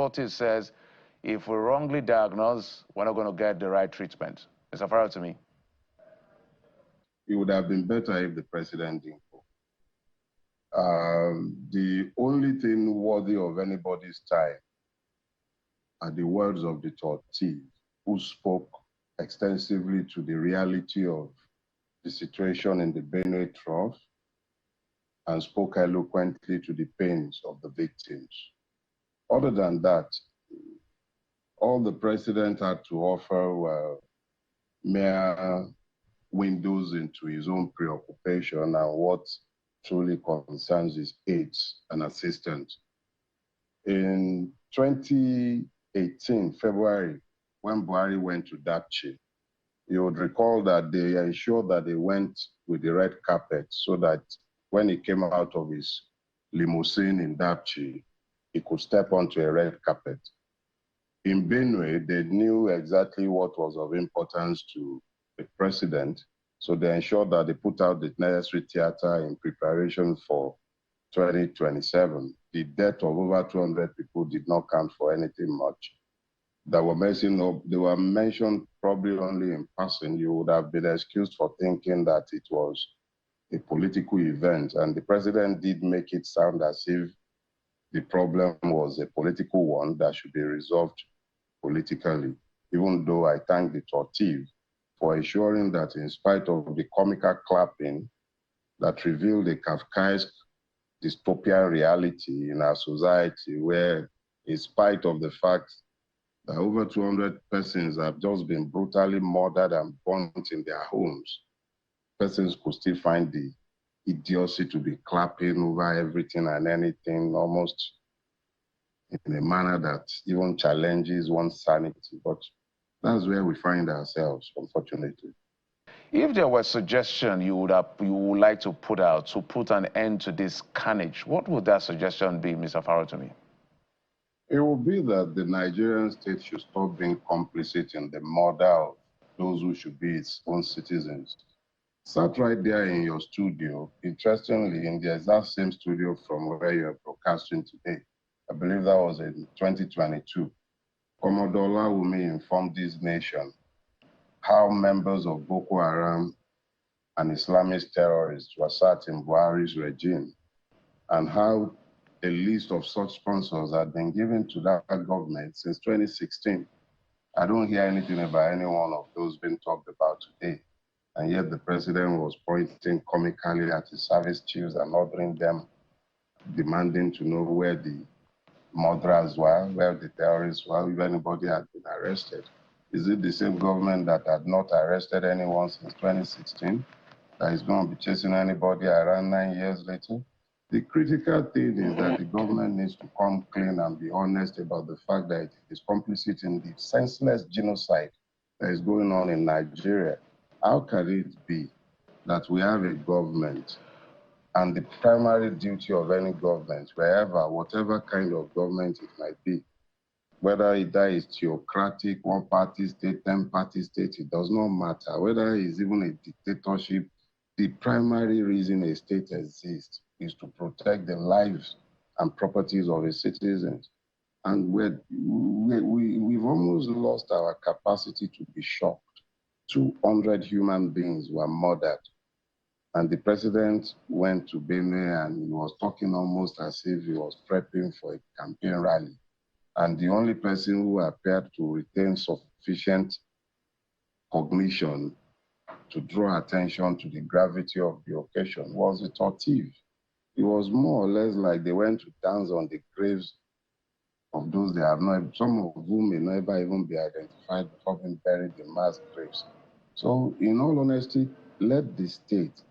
tortoise says, if we wrongly diagnose, we're not going to get the right treatment. Mr. Farotimi. It would have been better if the president didn't go. The only thing worthy of anybody's time are the words of the tortoise, who spoke extensively to the reality of the situation in the Benue Trough and spoke eloquently to the pains of the victims. Other than that, all the president had to offer were mere windows into his own preoccupation and what truly concerns his aides and assistants. In 2018, February, when Buhari went to Dapchi, you would recall that they ensured that they went with the red carpet so that when he came out of his limousine in Dapchi, he could step onto a red carpet. In Benue, they knew exactly what was of importance to the president, so they ensured that they put out the necessary theater in preparation for 2027. The death of over 200 people did not count for anything much. They were mentioned probably only in passing. You would have been excused for thinking that it was a political event, and the president did make it sound as if the problem was a political one that should be resolved politically, even though I thank the tortoise for ensuring that in spite of the comical clapping that revealed a Kafkaesque dystopian reality in our society, where in spite of the fact that over 200 persons have just been brutally murdered and burnt in their homes, persons could still find the idiocy to be clapping over everything and anything, almost in a manner that even challenges one's sanity. But that's where we find ourselves, unfortunately. If there was a suggestion you would like to put out to put an end to this carnage, what would that suggestion be, Mr. Farotimi? It would be that the Nigerian state should stop being complicit in the murder of those who should be its own citizens. Sat right there in your studio, interestingly, in the exact same studio from where you're broadcasting today. I believe that was in 2022. Commodore Lawumi informed this nation how members of Boko Haram and Islamist terrorists were sat in Buhari's regime, and how a list of such sponsors had been given to that government since 2016. I don't hear anything about any one of those being talked about today. And yet the president was pointing comically at his service chiefs and ordering them, demanding to know where the murderers were, where the terrorists were, if anybody had been arrested. Is it the same government that had not arrested anyone since 2016 that is going to be chasing anybody around 9 years later? The critical thing is that the government needs to come clean and be honest about the fact that it is complicit in the senseless genocide that is going on in Nigeria. How can it be that we have a government, and the primary duty of any government, whatever kind of government it might be, whether it is theocratic, one-party state, 10-party state, it does not matter. Whether it is even a dictatorship, the primary reason a state exists is to protect the lives and properties of its citizens. And we've almost lost our capacity to be shocked. 200 human beings were murdered. And the president went to Benue and he was talking almost as if he was prepping for a campaign rally. And the only person who appeared to retain sufficient cognition to draw attention to the gravity of the occasion was the tortoise. It was more or less like they went to dance on the graves of those they have not, some of whom may never even be identified before being buried in mass graves. So, in all honesty, let the state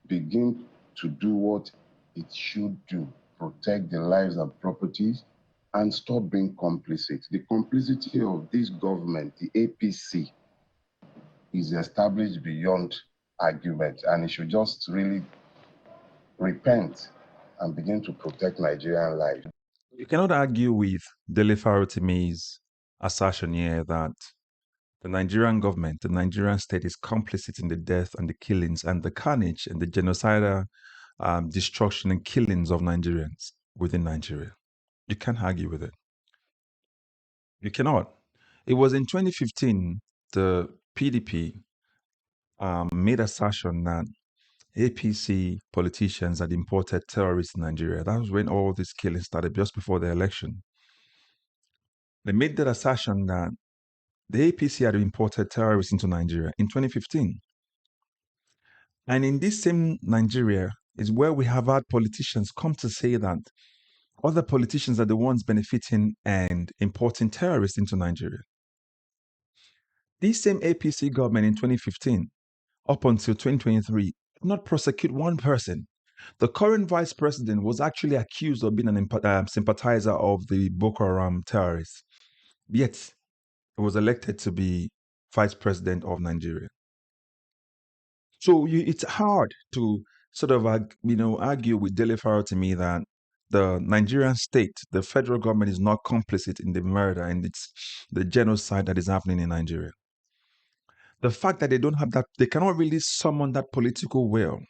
begin to do what it should do, protect the lives and properties, and stop being complicit. The complicity of this government, the APC, is established beyond argument, and it should just really repent and begin to protect Nigerian life. You cannot argue with Dele Farotimi's assertion here that the Nigerian government, the Nigerian state is complicit in the death and the killings and the carnage and the genocidal destruction and killings of Nigerians within Nigeria. You can't argue with it. You cannot. It was in 2015, the PDP made assertion that APC politicians had imported terrorists in Nigeria. That was when all this killing started, just before the election. They made that assertion that the APC had imported terrorists into Nigeria in 2015. And in this same Nigeria is where we have had politicians come to say that other politicians are the ones benefiting and importing terrorists into Nigeria. This same APC government in 2015, up until 2023, did not prosecute one person. The current vice president was actually accused of being a sympathizer of the Boko Haram terrorists. Yet, he was elected to be vice president of Nigeria. So it's hard to sort of argue with Dele Farotimi that the Nigerian state, the federal government, is not complicit in the murder and it's the genocide that is happening in Nigeria. The fact that they don't have that, they cannot really summon that political will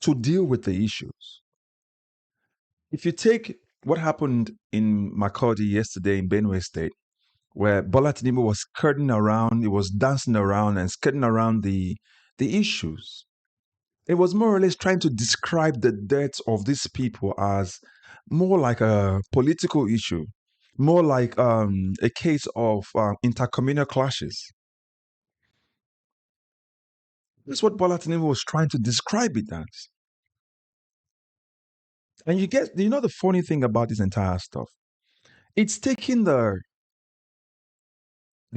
to deal with the issues. If you take what happened in Makurdi yesterday in Benue State, where Bola Tinubu was skirting around, he was dancing around and skirting around the issues. It was more or less trying to describe the deaths of these people as more like a political issue, more like a case of intercommunal clashes. That's what Bola Tinubu was trying to describe it as. And the funny thing about this entire stuff? It's taking the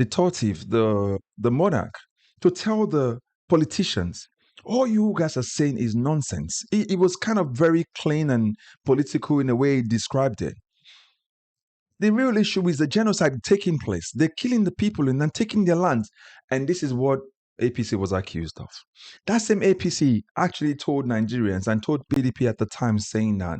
totive, the monarch, to tell the politicians, all you guys are saying is nonsense. It was kind of very clean and political in the way he described it. The real issue is the genocide taking place. They're killing the people and then taking their lands. And this is what APC was accused of. That same APC actually told Nigerians and told PDP at the time, saying that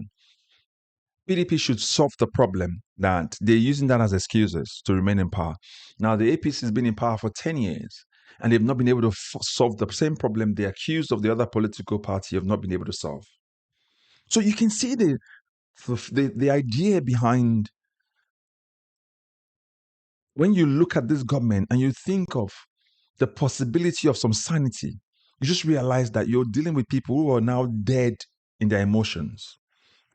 PDP should solve the problem, that they're using that as excuses to remain in power. Now, the APC has been in power for 10 years, and they've not been able to solve the same problem they accused of the other political party of not being able to solve. So you can see the idea behind, when you look at this government and you think of the possibility of some sanity, you just realize that you're dealing with people who are now dead in their emotions.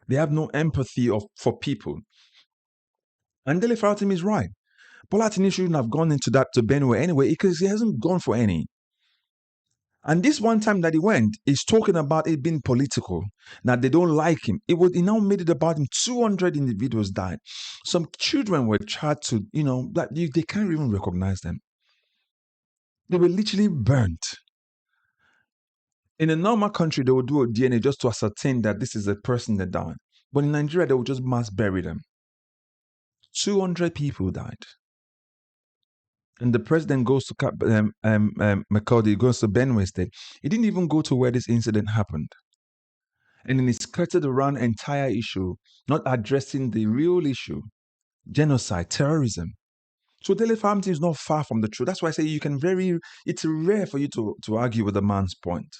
They have no empathy for people. And Dele Farotimi is right. Bola Tinubu shouldn't have gone into that to Benue anyway, because he hasn't gone for any. And this one time that he went, he's talking about it being political, that they don't like him. He now made it about him. 200 individuals died. Some children were charged to, they can't even recognize them. They were literally burnt. In a normal country, they would do a DNA just to ascertain that this is a person that died. But in Nigeria, they would just mass bury them. 200 people died. And the president goes to Makurdi, goes to Benue State. He didn't even go to where this incident happened. And then he skirted around the entire issue, not addressing the real issue, genocide, terrorism. So Dele Farotimi is not far from the truth. That's why I say it's rare for you to argue with a man's point.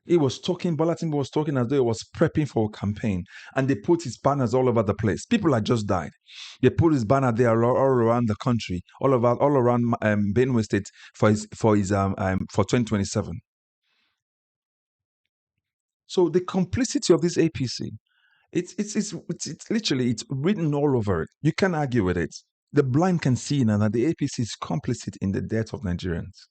Bola Tinubu was talking as though he was prepping for a campaign, and they put his banners all over the place. People had just died. They put his banner there all around the country, all around Benue State for 2027. So the complicity of this APC, it's literally, it's written all over it. You can't argue with it. The blind can see now that the APC is complicit in the death of Nigerians.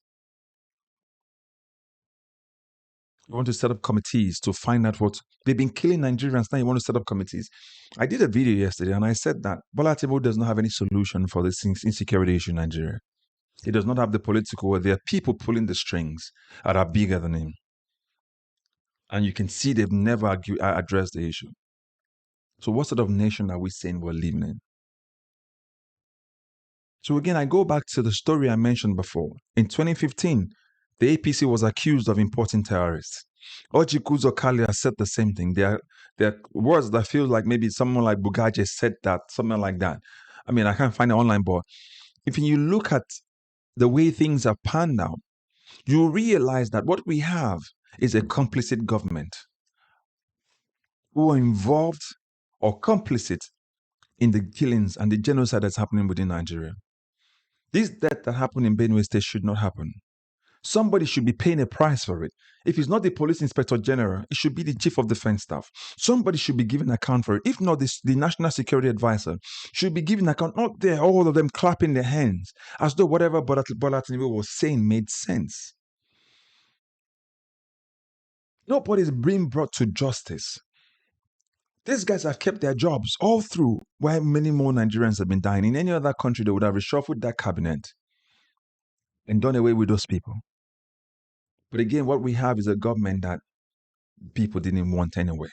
You want to set up committees to find out what they've been killing Nigerians. Now you want to set up committees. I did a video yesterday and I said that Bola Tinubu does not have any solution for this insecurity issue in Nigeria. He does not have the political will. There are people pulling the strings that are bigger than him. And you can see they've never addressed the issue. So what sort of nation are we saying we're living in? So again, I go back to the story I mentioned before. In 2015, the APC was accused of importing terrorists. Ojikuzo Kalia said the same thing. There are words that feel like maybe someone like Bugaje said that, something like that. I mean, I can't find it online, but if you look at the way things are panned out, you realize that what we have is a complicit government who are involved or complicit in the killings and the genocide that's happening within Nigeria. This death that happened in Benue State should not happen. Somebody should be paying a price for it. If it's not the police inspector general, it should be the chief of defense staff. Somebody should be giving account for it. If not, the national security advisor should be giving account. Not there, all of them clapping their hands as though whatever Bola Tinubu was saying made sense. Nobody's being brought to justice. These guys have kept their jobs all through, while many more Nigerians have been dying. In any other country, they would have reshuffled that cabinet and done away with those people. But again, what we have is a government that people didn't want anyway.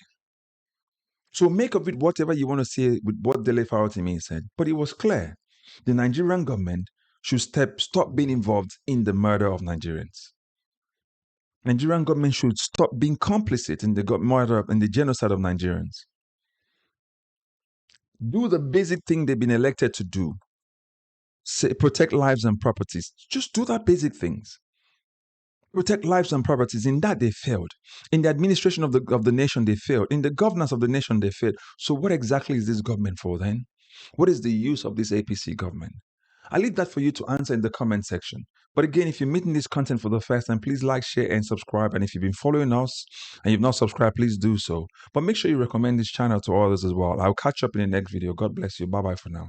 So make of it whatever you want to say with what Dele Farotimi said. But it was clear. The Nigerian government should stop being involved in the murder of Nigerians. Nigerian government should stop being complicit in the murder and the genocide of Nigerians. Do the basic thing they've been elected to do. Say, protect lives and properties. Just do that basic things. Protect lives and properties. In that, they failed. In the administration of the nation, they failed. In the governance of the nation, they failed. So what exactly is this government for then? What is the use of this APC government? I leave that for you to answer in the comment section. But again, if you're meeting this content for the first time, please like, share, and subscribe. And if you've been following us and you've not subscribed, please do so. But make sure you recommend this channel to others as well. I'll catch up in the next video. God bless you. Bye-bye for now.